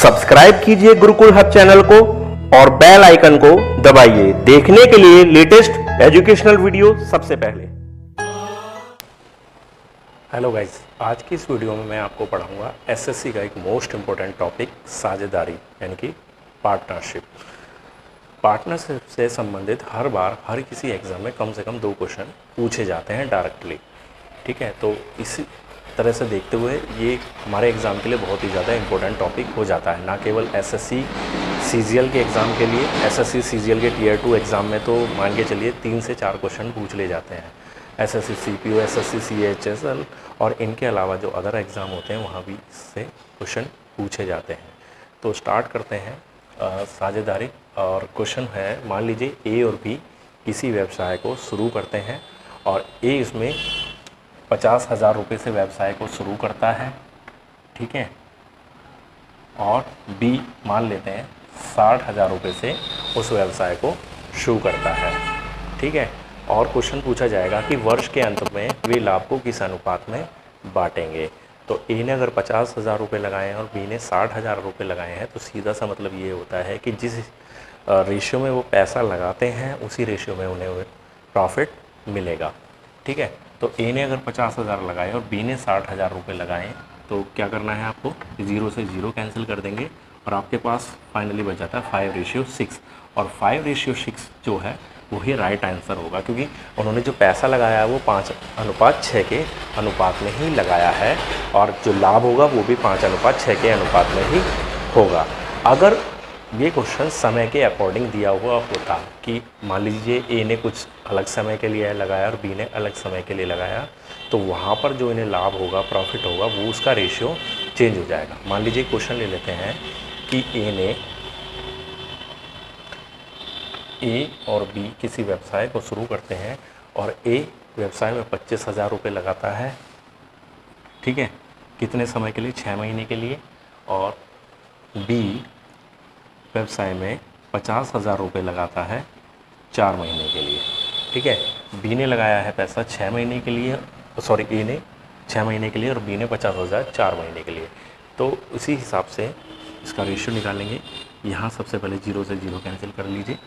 Subscribe कीजिए Gurukul hub channel को और बेल आइकन को दबाइए देखने के लिए लेटेस्ट एजुकेशनल वीडियो सबसे पहले। हेलो गाइस, आज की इस वीडियो में मैं आपको पढ़ाऊंगा एसएससी का एक मोस्ट इम्पोर्टेंट टॉपिक साझेदारी यानी कि पार्टनरशिप। पार्टनरशिप से संबंधित हर बार हर किसी एग्ज़ाम में कम से कम 2 क्वेश्चन पूछे जाते हैं डायरेक्टली। ठीक है, तो इसी तरह से देखते हुए ये हमारे एग्ज़ाम के लिए बहुत ही ज़्यादा इम्पोर्टेंट टॉपिक हो जाता है, ना केवल एसएससी सीजीएल के एग्ज़ाम के लिए। एसएससी सीजीएल के टियर 2 एग्ज़ाम में तो मान के चलिए 3 से 4 क्वेश्चन पूछ ले जाते हैं। एसएससी सीपीओ, एसएससी सीएचएसएल और इनके अलावा जो अदर एग्ज़ाम होते हैं वहाँ भी इससे क्वेश्चन पूछे जाते हैं। तो स्टार्ट करते हैं साझेदारी। और क्वेश्चन है, मान लीजिए ए और बी किसी व्यवसाय को शुरू करते हैं और ए इसमें 50,000 रुपये से व्यवसाय को शुरू करता है, ठीक है, और बी मान लेते हैं 60,000 रुपये से उस व्यवसाय को शुरू करता है, ठीक है। और क्वेश्चन पूछा जाएगा कि वर्ष के अंत में वे लाभ को किस अनुपात में बांटेंगे। तो ए ने अगर 50,000 रुपये लगाए हैं और बी ने 60,000 रुपये लगाए हैं, तो सीधा सा मतलब ये होता है कि जिस रेशियो में वो पैसा लगाते हैं उसी रेशियो में उन्हें प्रॉफिट मिलेगा, ठीक है। तो ए ने अगर 50,000 लगाए और बी ने 60,000 रुपये लगाए, तो क्या करना है आपको, 0 से 0 कैंसिल कर देंगे और आपके पास फाइनली बच जाता है 5:6। और 5:6 जो है वही राइट आंसर होगा, क्योंकि उन्होंने जो पैसा लगाया है वो 5:6 के अनुपात में ही लगाया है और जो लाभ होगा वो भी 5:6 के अनुपात में ही होगा। अगर ये क्वेश्चन समय के अकॉर्डिंग दिया हुआ होता कि मान लीजिए ए ने कुछ अलग समय के लिए लगाया और बी ने अलग समय के लिए लगाया, तो वहाँ पर जो इन्हें लाभ होगा, प्रॉफिट होगा, वो उसका रेशियो चेंज हो जाएगा। मान लीजिए क्वेश्चन ले लेते हैं कि ए और बी किसी व्यवसाय को शुरू करते हैं और ए व्यवसाय में 25,000 रुपये लगाता है, ठीक है, कितने समय के लिए, 6 महीने के लिए, और बी व्यवसाय में 50,000 रुपये लगाता है 4 महीने के लिए, ठीक है। बी ने लगाया है पैसा 6 महीने के लिए, सॉरी ए ने 6 महीने के लिए और बी ने 50,000 4 महीने के लिए। तो उसी हिसाब से इसका रेशियो निकालेंगे। यहाँ सबसे पहले 0 से 0 कैंसिल कर लीजिए,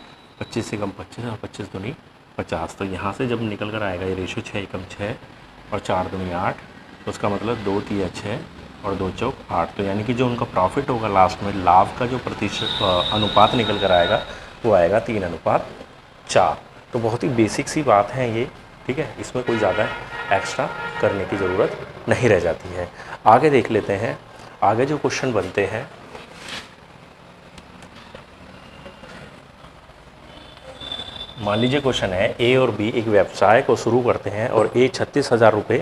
25 से कम 25 और 25 दूनी 50। तो यहाँ से जब निकल कर आएगा ये रेशियो 6 एकम 6 और 4 दूनी 8, तो उसका मतलब 2 तिया 6 और 2 चौक 8। तो यानी कि जो उनका प्रॉफिट होगा लास्ट में, लाभ का जो प्रतिशत अनुपात निकल कर आएगा वो आएगा 3:4। तो बहुत ही बेसिक सी बात है ये, ठीक है, इसमें कोई ज़्यादा एक्स्ट्रा करने की ज़रूरत नहीं रह जाती है। आगे देख लेते हैं, आगे जो क्वेश्चन बनते हैं, मान लीजिए क्वेश्चन है ए और बी एक व्यवसाय को शुरू करते हैं और ए 36,000 रुपये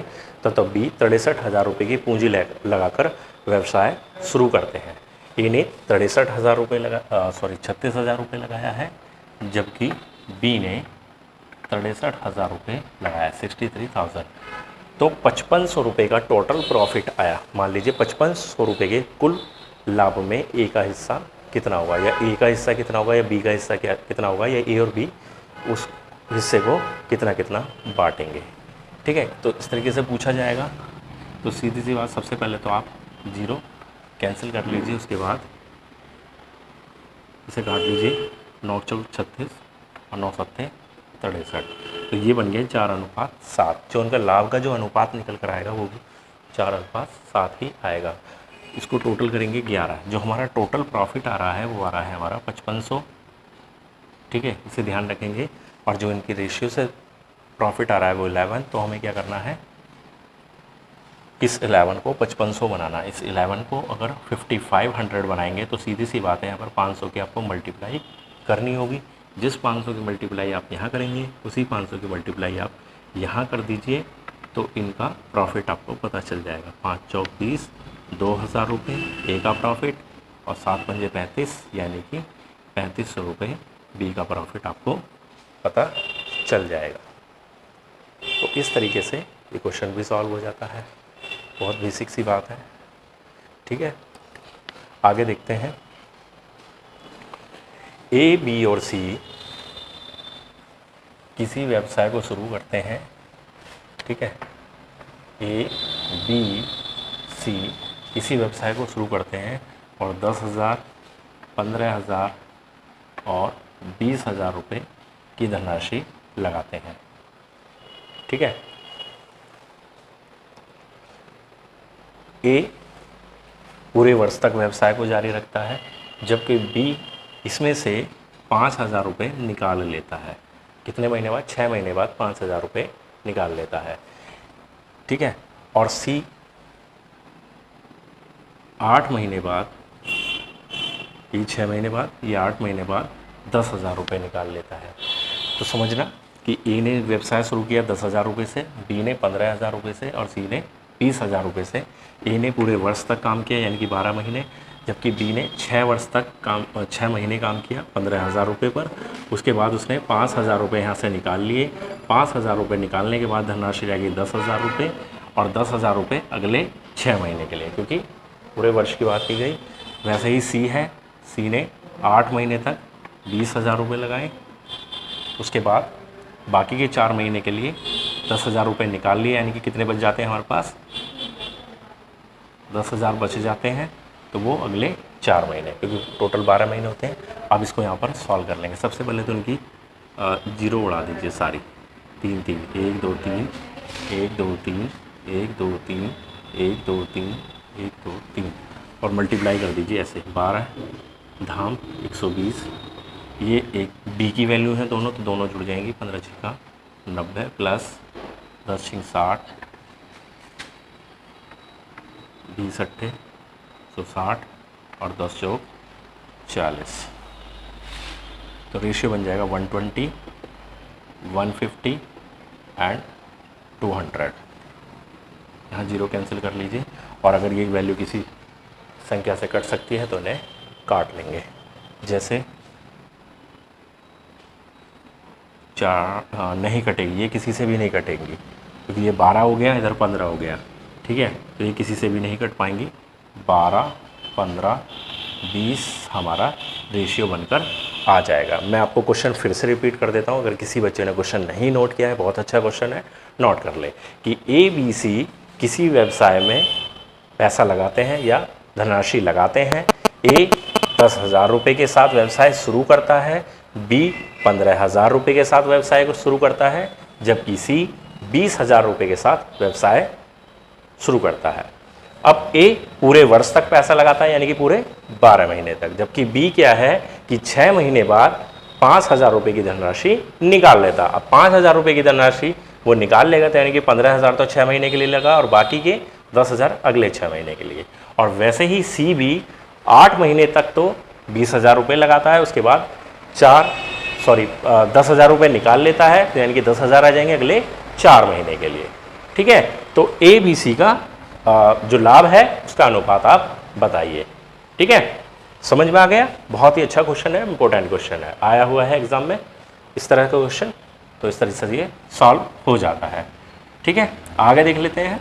तथा बी 63,000 रुपये की पूंजी लगाकर व्यवसाय शुरू करते हैं। ए ने 63,000 रुपये 36,000 रुपये लगाया है, जबकि बी ने 63,000 रुपये लगाया, 63,000। तो 5500 रुपये का टोटल प्रॉफिट आया। मान लीजिए 5500 रुपये के कुल लाभ में ए का हिस्सा कितना होगा, या ए का हिस्सा कितना होगा, या बी का हिस्सा कितना होगा, या ए और बी उस हिस्से को कितना कितना बांटेंगे, ठीक है। तो इस तरीके से पूछा जाएगा। तो सीधी सी बात, सबसे पहले तो आप 0 कैंसिल कर लीजिए, उसके बाद इसे काट लीजिए, 9 चौक 36 और 9 सत्ते 63। तो ये बन गया 4:7। जो उनका लाभ का जो अनुपात निकल कर आएगा वो भी 4:7 ही आएगा। इसको टोटल करेंगे 11। जो हमारा टोटल प्रॉफिट आ रहा है वो आ रहा है हमारा 5500, ठीक है, इसे ध्यान रखेंगे। और जो इनकी रेशियो से प्रॉफिट आ रहा है वो 11। तो हमें क्या करना है, इस 11 को 5500 बनाना। इस 11 को अगर 5500 बनाएंगे तो सीधी सी बात है, यहाँ पर 500 की आपको मल्टीप्लाई करनी होगी। जिस 500 की मल्टीप्लाई आप यहाँ करेंगे उसी 500 की मल्टीप्लाई आप यहाँ कर दीजिए, तो इनका प्रॉफिट आपको पता चल जाएगा। 5 चौक 20, 2,000 रुपये ए का प्रॉफिट और 7 पंजे 35, यानी कि 3500 रुपये बी का प्रॉफिट आपको पता चल जाएगा। तो इस तरीके से ये क्वेश्चन भी सॉल्व हो जाता है। बहुत बेसिक सी बात है, ठीक है। आगे देखते हैं, ए, बी और सी किसी व्यवसाय को शुरू करते हैं, ठीक है। ए, बी, सी किसी व्यवसाय को शुरू करते हैं और 10,000, 15,000 और 20,000 रुपये की धनराशि लगाते हैं। ठीक है। ए पूरे वर्ष तक व्यवसाय को जारी रखता है, जबकि बी इसमें से 5,000 रुपये निकाल लेता है। कितने महीने बाद? 6 महीने बाद 5,000 रुपये निकाल लेता है। ठीक है। और सी 8 महीने बाद, ये 6 महीने बाद, ये 8 महीने बाद 10,000 रुपये निकाल लेता है। तो समझना कि ए ने व्यवसाय शुरू किया 10,000 रुपये से, बी ने 15,000 रुपये से और सी ने 20,000 रुपये से। ए ने पूरे वर्ष तक काम किया यानी कि 12 महीने, जबकि बी ने 6 महीने काम किया 15,000 रुपये पर। उसके बाद उसने 5,000 रुपये यहाँ से निकाल लिए। 5,000 रुपये निकालने के बाद धनराशि रहेगी 10,000 रुपये और 10,000 रुपये अगले 6 महीने के लिए, क्योंकि पूरे वर्ष की बात की गई। वैसे ही सी है, सी ने 8 महीने तक 20,000 रुपये लगाए। उसके बाद बाकी के 4 महीने के लिए 10,000 रुपये निकाल लिए, यानी कि कितने बच जाते हैं हमारे पास? 10,000 बच जाते हैं। तो वो अगले 4 महीने, क्योंकि टोटल 12 महीने होते हैं। अब इसको यहाँ पर सॉल्व कर लेंगे। सबसे पहले तो उनकी जीरो उड़ा दीजिए सारी। 3 3 1 2 3 1 2 3 1 2 3 1 2 3 1 2 3 और मल्टीप्लाई कर दीजिए ऐसे। 12 धाम 120, ये एक बी की वैल्यू है दोनों, तो दोनों जुड़ जाएंगी। 15 छिक्का 90 प्लस 10 छिंग 60, 20 अट्ठे 160 और 10 चौक 40। तो रेशियो बन जाएगा 120, 150 एंड 200। यहाँ जीरो कैंसिल कर लीजिए, और अगर ये वैल्यू किसी संख्या से कट सकती है तो इन्हें काट लेंगे। जैसे 4 नहीं कटेगी, ये किसी से भी नहीं कटेंगी, क्योंकि ये 12 हो गया, इधर 15 हो गया। ठीक है। तो ये किसी से भी नहीं कट पाएंगी। 12, 15, 20 हमारा रेशियो बनकर आ जाएगा। मैं आपको क्वेश्चन फिर से रिपीट कर देता हूँ, अगर किसी बच्चे ने क्वेश्चन नहीं नोट किया है, बहुत अच्छा क्वेश्चन है, नोट कर ले कि ए बी सी किसी व्यवसाय में पैसा लगाते हैं या धनराशि लगाते हैं। ए 10,000 रुपये के साथ व्यवसाय शुरू करता है, बी 15,000 रुपये के साथ व्यवसाय को शुरू करता है, जबकि सी 20,000 रुपये के साथ व्यवसाय शुरू करता है। अब ए पूरे वर्ष तक पैसा लगाता है यानी कि पूरे 12 महीने तक, जबकि बी क्या है कि 6 महीने बाद 5,000 रुपये की धनराशि निकाल लेता। अब 5,000 रुपये की धनराशि वो निकाल लेगा, तो यानी कि 15,000 तो 6 महीने के लिए लगा और बाकी के 10,000 अगले 6 महीने के लिए। और वैसे ही सी भी 8 महीने तक तो 20,000 रुपये लगाता है, उसके बाद 10,000 रुपये निकाल लेता है, तो यानी कि 10,000 आ जाएंगे अगले 4 महीने के लिए। ठीक है। तो ए बी सी का जो लाभ है उसका अनुपात आप बताइए। ठीक है। समझ में आ गया? बहुत ही अच्छा क्वेश्चन है, इंपॉर्टेंट क्वेश्चन है, आया हुआ है एग्जाम में इस तरह का क्वेश्चन। तो इस तरह से ये सॉल्व हो जाता है। ठीक है। आगे देख लेते हैं।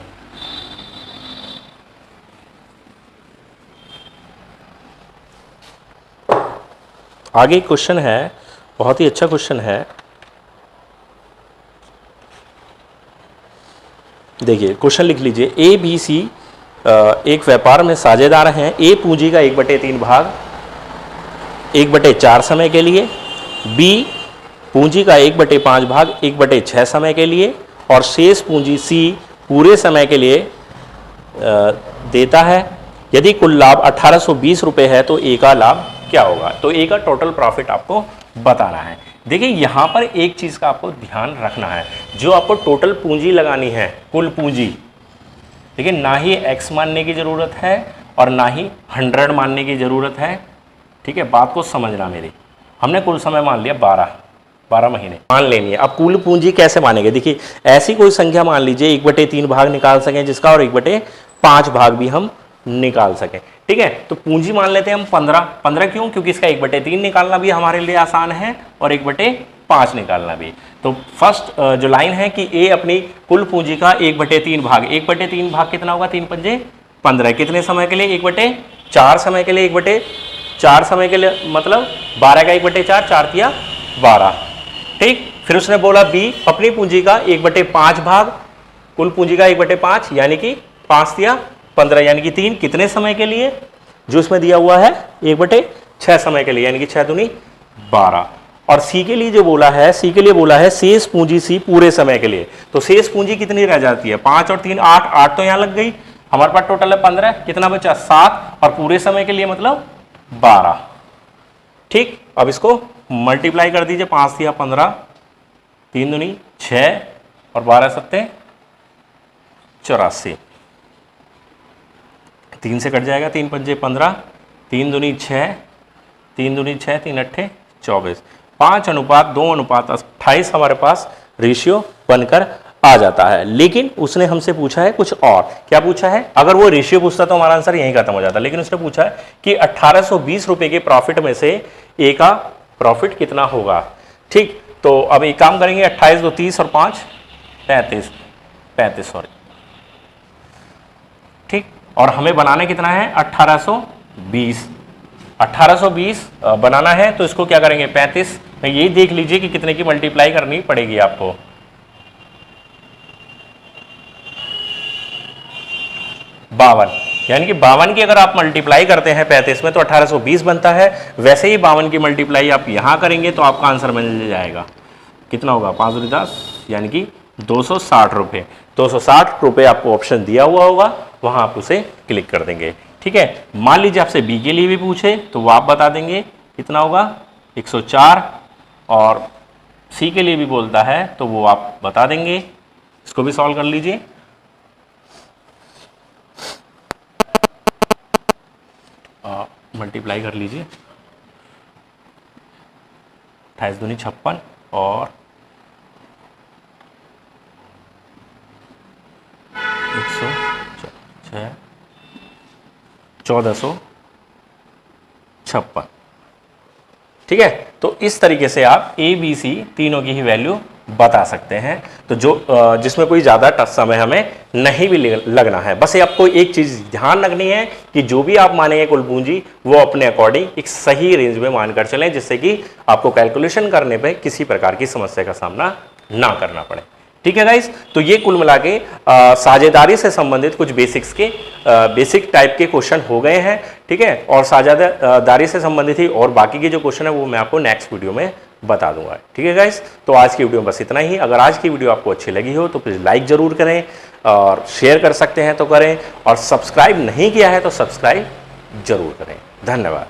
आगे क्वेश्चन है, बहुत ही अच्छा क्वेश्चन है। देखिए क्वेश्चन लिख लीजिए। ए बी सी एक व्यापार में साझेदार हैं। ए पूंजी का 1/3 भाग 1/4 समय के लिए, बी पूंजी का 1/5 भाग 1/6 समय के लिए, और शेष पूंजी सी पूरे समय के लिए देता है। यदि कुल लाभ 1820 रुपये है तो ए का लाभ क्या होगा? तो ए का टोटल प्रॉफिट आपको बताना है। देखिए यहाँ पर एक चीज़ का आपको ध्यान रखना है, जो आपको टोटल पूंजी लगानी है, कुल पूंजी, देखिए ना ही x मानने की ज़रूरत है और ना ही 100 मानने की ज़रूरत है। ठीक है, बात को समझना मेरी। हमने कुल समय मान लिया 12 महीने मान लेनी है। अब कुल पूंजी कैसे मानेंगे? देखिए ऐसी कोई संख्या मान लीजिए 1/3 भाग निकाल सकें जिसका, और 1/5 भाग भी हम निकाल सकें। ठीक है, तो पूंजी मान लेते हैं हम 15 क्यों? क्योंकि इसका 1/3 निकालना भी हमारे लिए आसान है और 1/5 निकालना भी। तो फर्स्ट जो लाइन है कि ए अपनी कुल पूंजी का 1/3 भाग, 1/3 भाग कितना होगा? 3 पंजे 15। कितने समय के लिए? 1/4 समय के लिए। 1/4 समय के लिए मतलब 12 का 1/4, 4 तिया 12। ठीक, फिर उसने बोला बी अपनी पूंजी का 1/5 भाग, कुल पूंजी का 1/5 यानी कि 5 तिया 15 यानी कि 3। कितने समय के लिए? जो इसमें दिया हुआ है 1/6 समय के लिए, यानी कि 6 दूनी 12। और सी के लिए जो बोला है, सी के लिए बोला है शेष पूंजी सी पूरे समय के लिए। तो शेष पूंजी कितनी रह जाती है? 5 और 3 8, 8 तो यहां लग गई, हमारे पास टोटल है 15, कितना बचा? 7, और पूरे समय के लिए मतलब 12। ठीक, अब इसको मल्टीप्लाई कर दीजिए, 5 या 15, 3 दूनी 6 और 12 सत्ते 84, 3 से कट जाएगा, 3 पंजे 15, 3 दूनी 6, 3 दूनी 6, 3 अट्ठे 24, 5:2:28 हमारे पास रेशियो बनकर आ जाता है। लेकिन उसने हमसे पूछा है कुछ और। क्या पूछा है? अगर वो रेशियो पूछता तो हमारा आंसर यहीं खत्म हो जाता, लेकिन उसने पूछा है कि 1820 रुपए के प्रॉफिट में से ए का प्रॉफिट कितना होगा। ठीक, तो अब एक काम करेंगे, 28 2 30 और 5 35 सॉरी। ठीक, और हमें बनाना कितना है? 1820 बनाना है, तो इसको क्या करेंगे? 35, यही देख लीजिए कि कितने की मल्टीप्लाई करनी पड़ेगी आपको। 52, यानी कि 52 की अगर आप मल्टीप्लाई करते हैं 35 में तो 1820 बनता है। वैसे ही 52 की मल्टीप्लाई आप यहां करेंगे तो आपका आंसर मिल जाएगा, कितना होगा? 5 दूनी 10, यानी कि 260 रुपये। 260 रुपये आपको ऑप्शन दिया हुआ होगा, वहां आप उसे क्लिक कर देंगे। ठीक है, मान लीजिए आपसे बी के लिए भी पूछे तो वो आप बता देंगे कितना होगा? 104, और सी के लिए भी बोलता है तो वो आप बता देंगे। इसको भी सॉल्व कर लीजिए। मल्टीप्लाई कर लीजिए, 28 दूनी 56 और 1456। ठीक है, तो इस तरीके से आप ए बी सी तीनों की ही वैल्यू बता सकते हैं। तो जो जिसमें कोई ज़्यादा टफ समय हमें नहीं भी लगना है। बस ये आपको एक चीज़ ध्यान रखनी है कि जो भी आप मानेंगे कुल पूंजी, वो अपने अकॉर्डिंग एक सही रेंज में मानकर चलें, जिससे कि आपको कैलकुलेशन करने पे किसी प्रकार की समस्या का सामना ना करना पड़े। ठीक है गाइस, तो ये कुल मिला के साझेदारी से संबंधित कुछ बेसिक टाइप के क्वेश्चन हो गए हैं। ठीक है, और साझेदारी से संबंधित ही और बाकी के जो क्वेश्चन है वो मैं आपको नेक्स्ट वीडियो में बता दूंगा। ठीक है गाइस, तो आज की वीडियो में बस इतना ही। अगर आज की वीडियो आपको अच्छी लगी हो तो प्लीज़ लाइक ज़रूर करें, और शेयर कर सकते हैं तो करें, और सब्सक्राइब नहीं किया है तो सब्सक्राइब जरूर करें। धन्यवाद।